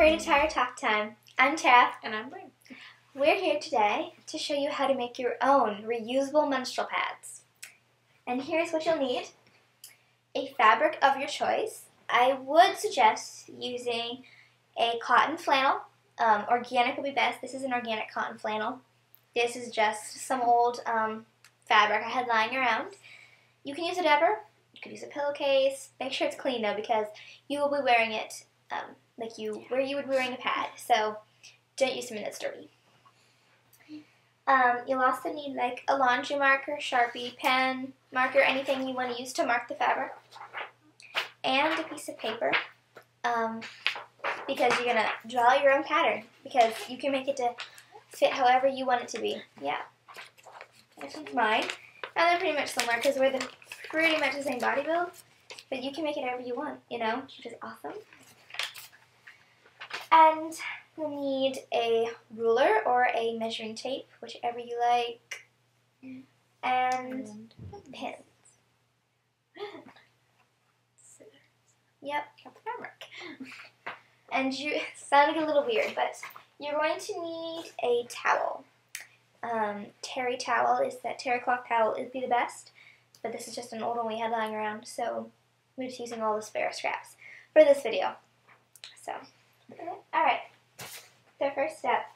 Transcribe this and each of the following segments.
Braid Attire Talk Time. I'm Tara. And I'm Braid. We're here today to show you how to make your own reusable menstrual pads. And here's what you'll need. A fabric of your choice. I would suggest using a cotton flannel. Organic would be best. This is an organic cotton flannel. This is just some old fabric I had lying around. You can use whatever. You could use a pillowcase. Make sure it's clean though, because you will be wearing it where you would be wearing a pad. So don't use something that's dirty. You'll also need like a laundry marker, Sharpie, pen, marker, anything you want to use to mark the fabric, and a piece of paper, because you're gonna draw your own pattern, because you can make it to fit however you want it to be. Yeah, this one's mine. And they're pretty much similar because we're pretty much the same body build, but you can make it however you want, you know, which is awesome. And we'll need a ruler or a measuring tape, whichever you like, and pins. Yep, got the fabric. And you sounded a little weird, but you're going to need a towel. Terry cloth towel would be the best, but this is just an old one we had lying around, so we're just using all the spare scraps for this video. So, alright, the first step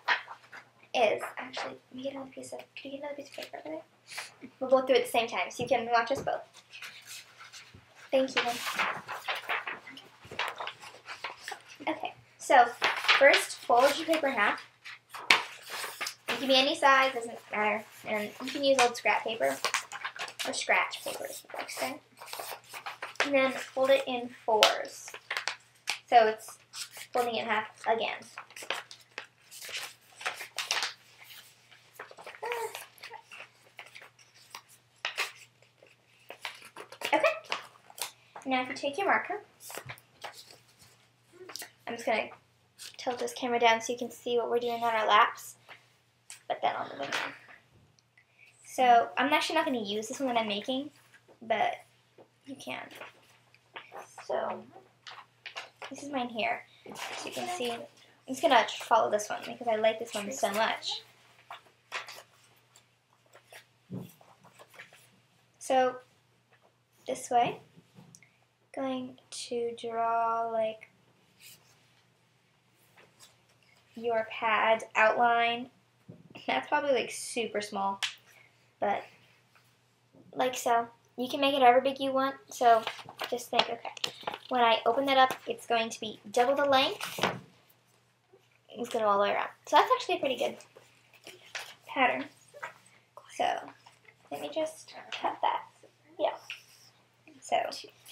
is, actually, could you get another piece of paper over there? We'll go through it at the same time, so you can watch us both. Thank you. Okay, so first fold your paper in half. It can be any size, doesn't matter. And you can use old scrap paper, or scratch paper, as I like to say. And then fold it in fours. So it's folding it in half again. Okay. Now if you take your marker, I'm just going to tilt this camera down so you can see what we're doing on our laps. But then I'll move it on. So I'm actually not going to use this one that I'm making, but you can. So this is mine here. So you can see, I'm just going to follow this one because I like this one so much. So this way, going to draw like your pad outline. That's probably like super small, but like so. You can make it however big you want, so just think, okay, when I open that up, it's going to be double the length. It's going to go all the way around. So that's actually a pretty good pattern. So let me just cut that. Yeah. So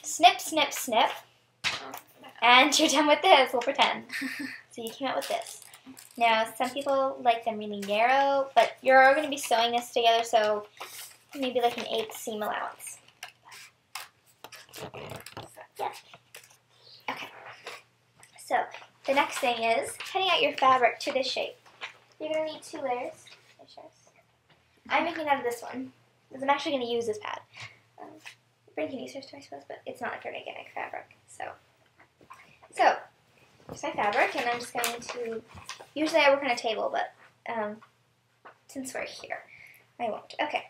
snip, snip, snip. And you're done with this, we'll pretend. So you came out with this. Now, some people like them really narrow, but you're going to be sewing this together, so maybe like an 1/8 seam allowance. Yeah. Okay. So the next thing is cutting out your fabric to this shape. You're going to need 2 layers. I'm making out of this one because I'm actually going to use this pad. Braid can use yours too, I suppose, but it's not like an organic fabric. So here's my fabric, and I'm just going to, usually I work on a table, but since we're here, I won't. Okay,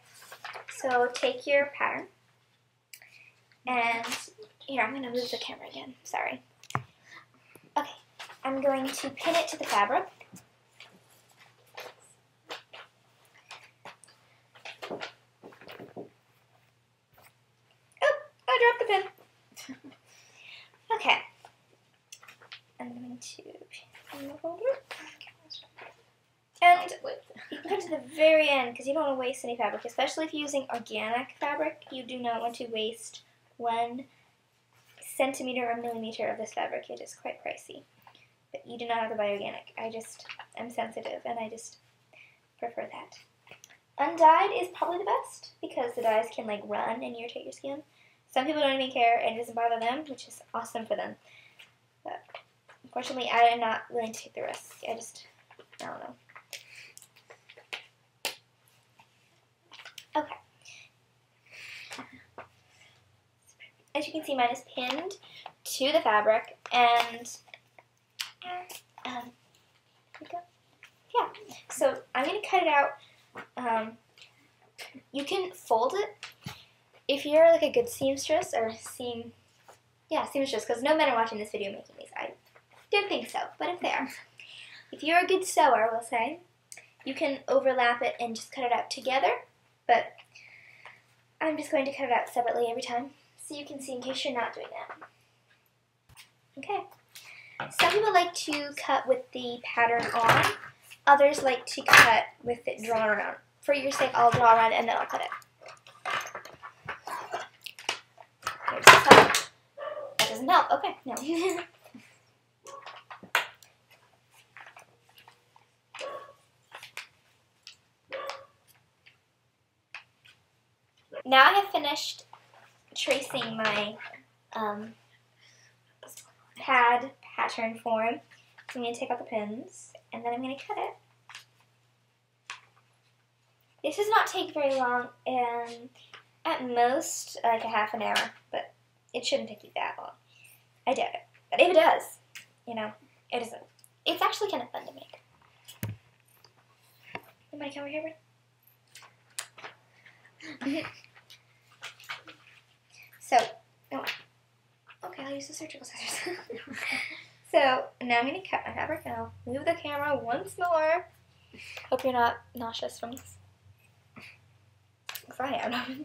so take your pattern, and here, I'm going to move the camera again, sorry. Okay, I'm going to pin it to the fabric. Oh, I dropped the pin. Okay. I'm going to pin the folder. And you can cut to the very end because you don't want to waste any fabric, especially if you're using organic fabric. You do not want to waste 1 centimeter or millimeter of this fabric. It is quite pricey. But you do not have to buy organic. I'm sensitive and I just prefer that. Undyed is probably the best because the dyes can like run and irritate your skin. Some people don't even care and it doesn't bother them, which is awesome for them. But unfortunately, I am not willing to take the risk. I don't know. Okay. As you can see, mine is pinned to the fabric, and There we go. Yeah, so I'm going to cut it out. You can fold it if you're like a good seamstress or seamstress, because no men are watching this video making these. I don't think so, but if they are. If you're a good sewer, we'll say, you can overlap it and just cut it out together, but I'm just going to cut it out separately every time so you can see in case you're not doing that. Okay. Some people like to cut with the pattern on. Others like to cut with it drawn around. For your sake, I'll draw around and then I'll cut it. Here's the top. That doesn't help. Okay, no. Now I have finished tracing my pad pattern form. So I'm going to take out the pins and then I'm going to cut it. This does not take very long, and at most like a half an hour, but it shouldn't take you that long. I doubt it. But if it does, you know, it isn't. It's actually kind of fun to make. Anybody come over here, Britt? So, okay, I'll use the surgical scissors. So, now I'm going to cut my fabric, and I'll move the camera once more. Hope you're not nauseous from this. Because I am.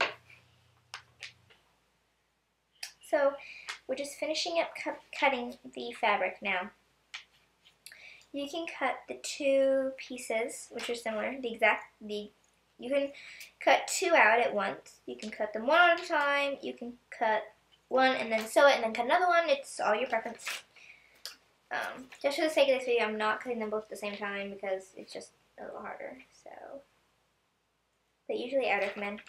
So, we're just finishing up cutting the fabric now. You can cut the two pieces, which are similar, you can cut two out at once. You can cut them one at a time. You can cut one and then sew it and then cut another one. It's all your preference. Just for the sake of this video, I'm not cutting them both at the same time because it's just a little harder. So, but usually I recommend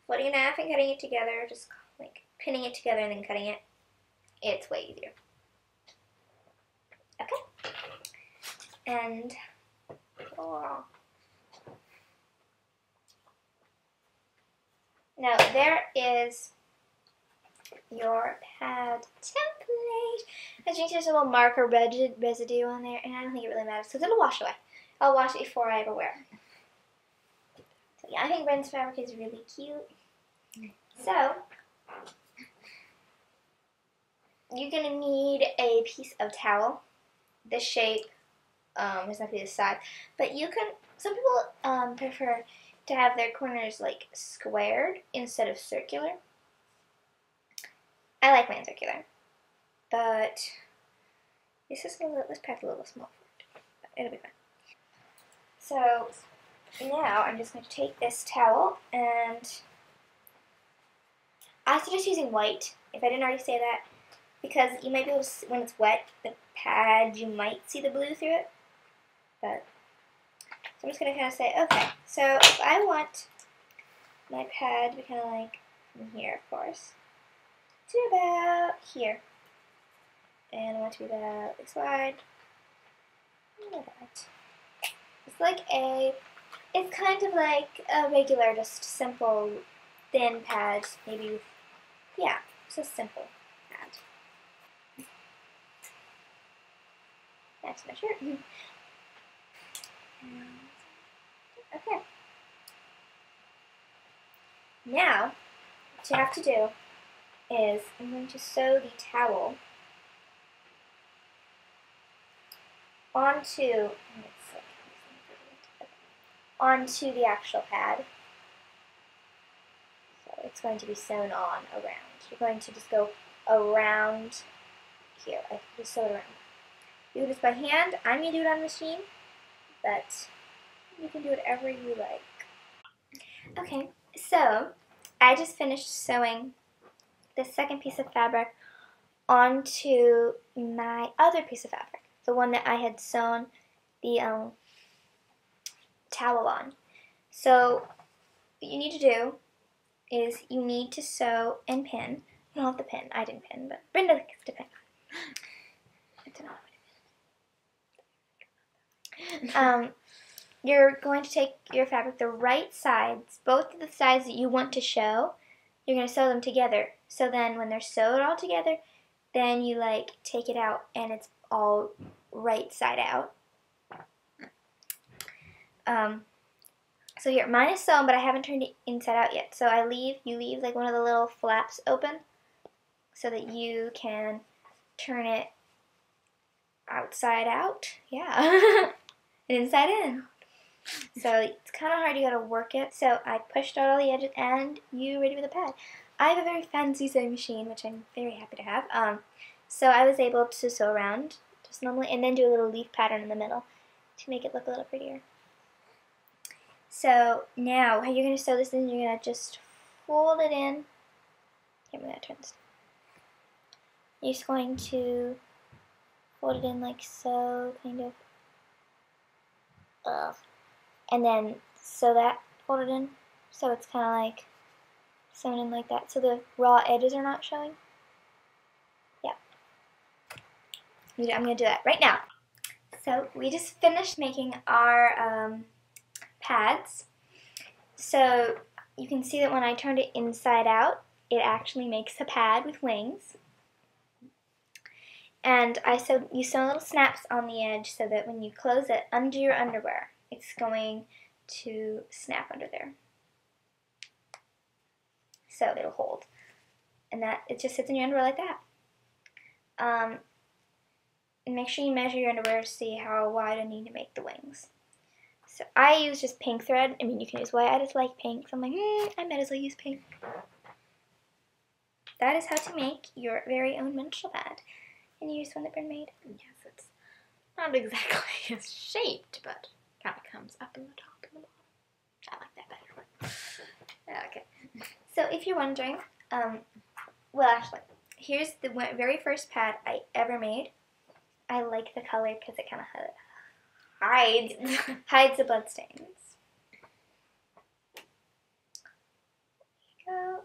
folding it in half and cutting it together, just like pinning it together and then cutting it. It's way easier. Okay. And now there is your pad template. I think there's a little marker residue on there, and I don't think it really matters because it'll wash away. I'll wash it before I ever wear it. So yeah, I think Ren's fabric is really cute. So you're gonna need a piece of towel. This shape doesn't have to be the size, but you can. Some people prefer to have their corners like squared instead of circular. I like mine circular, but this pad's a little small for it, but it'll be fine. So now I'm just going to take this towel, and I suggest using white, if I didn't already say that, because you might be able to see, when it's wet, the pad, you might see the blue through it, but so I'm just going to kind of say, okay, so if I want my pad to be kind of like from here, of course, to about here. And I want it to be about this wide. It's kind of like a regular, just simple, thin pad, maybe with, yeah, it's a simple pad. That's my shirt. Okay. Now, what you have to do is I'm going to sew the towel onto the actual pad. So it's going to be sewn on around. You're going to just go around here. I just sew it around. Do this by hand. I'm going to do it on machine, but you can do whatever you like. Okay, so I just finished sewing the second piece of fabric onto my other piece of fabric, the one that I had sewn the towel on. So what you need to do is you need to sew and pin. You don't have to pin. I didn't pin, but Brenda likes to pin. I don't know. You're going to take your fabric, the right sides, both of the sides that you want to show, you're going to sew them together. So then when they're sewed all together, then you like take it out and it's all right side out. So here, mine is sewn, but I haven't turned it inside out yet. So you leave like one of the little flaps open so that you can turn it outside out. Yeah. And inside in. So it's kind of hard, you gotta work it. So I pushed out all the edges and you ready with a pad. I have a very fancy sewing machine, which I'm very happy to have. So I was able to sew around just normally and then do a little leaf pattern in the middle to make it look a little prettier. So now how you're going to sew this in, you're going to just fold it in. Can't move that, turn this. You're just going to fold it in like so, kind of. And then sew that, fold it in, so it's kind of like sewn in like that, so the raw edges are not showing. Yeah. I'm going to do that right now. So we just finished making our pads. So you can see that when I turned it inside out, it actually makes a pad with wings. And you sew little snaps on the edge so that when you close it under your underwear, it's going to snap under there. So it'll hold. And that it just sits in your underwear like that. And make sure you measure your underwear to see how wide I need to make the wings. So I use just pink thread. I mean, you can use white. I just like pink. So I'm like, I might as well use pink. That is how to make your very own menstrual pad. And you use one that Bryn made. Yes, it's not exactly as shaped, but kind of comes up in the top and the bottom. I like that better. Yeah, okay. So if you're wondering, well actually, here's the very first pad I ever made. I like the color because it kind of hides the blood stains. There you go.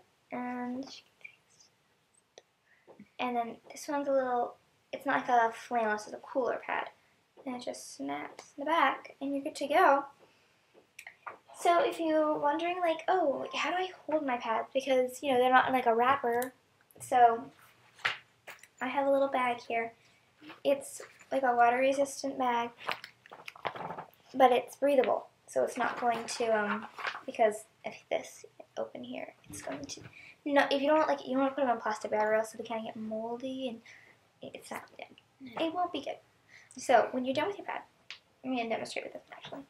And then this one's a little, it's not like a flannel, it's a cooler pad. And it just snaps in the back and you're good to go. So if you're wondering like, oh, how do I hold my pads? Because, you know, they're not in like a wrapper. So I have a little bag here. It's like a water resistant bag, but it's breathable. So it's not going to, because if this open here, it's going to, no, if you don't like, you don't want to put them in plastic bag or else they kind of get moldy and it's not good. No. It won't be good. So when you're done with your pad, I'm going to demonstrate with this actually.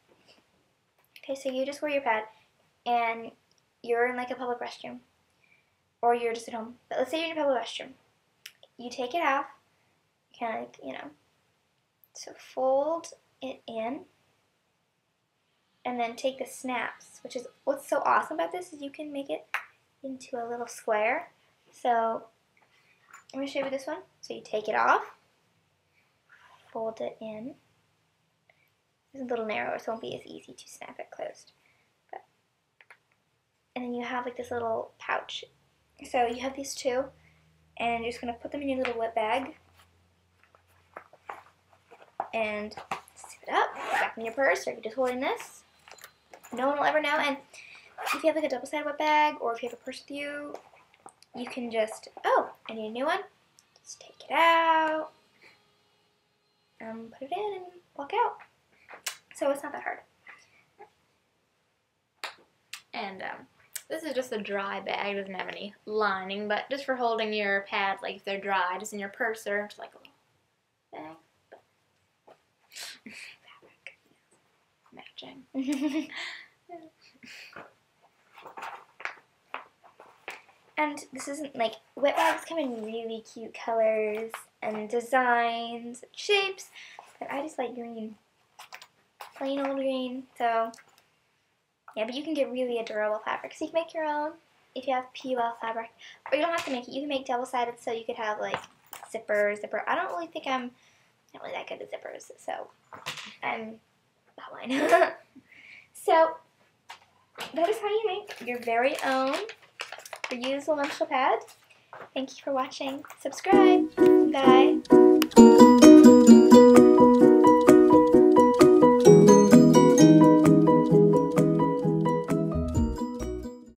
Okay, so you just wear your pad and you're in like a public restroom or you're just at home. But let's say you're in a public restroom. You take it off, kind of like, you know, so fold it in and then take the snaps, which is what's so awesome about this is you can make it into a little square. So I'm going to show you this one. So you take it off, fold it in. It's a little narrower, so it won't be as easy to snap it closed. And then you have like this little pouch. So you have these two, and you're just going to put them in your little wet bag. And zip it up, back in your purse, or you're just holding this. No one will ever know. And if you have like a double-sided wet bag, or if you have a purse with you, you can just, oh, I need a new one. Just take it out, put it in, and walk out. So it's not that hard. And this is just a dry bag. It doesn't have any lining, but just for holding your pads, like if they're dry, just in your purse or just like a little bag. Matching. And this isn't like, wet bags come in really cute colors and designs, shapes, but I just like green. Plain old green. So yeah, but you can get really a durable fabric. So you can make your own if you have PUL fabric. Or you don't have to make it. You can make double-sided so you could have like zipper. I don't really think I'm not really that good at zippers, so I'm about mine. So that is how you make your very own reusable menstrual pad. Thank you for watching. Subscribe. Bye.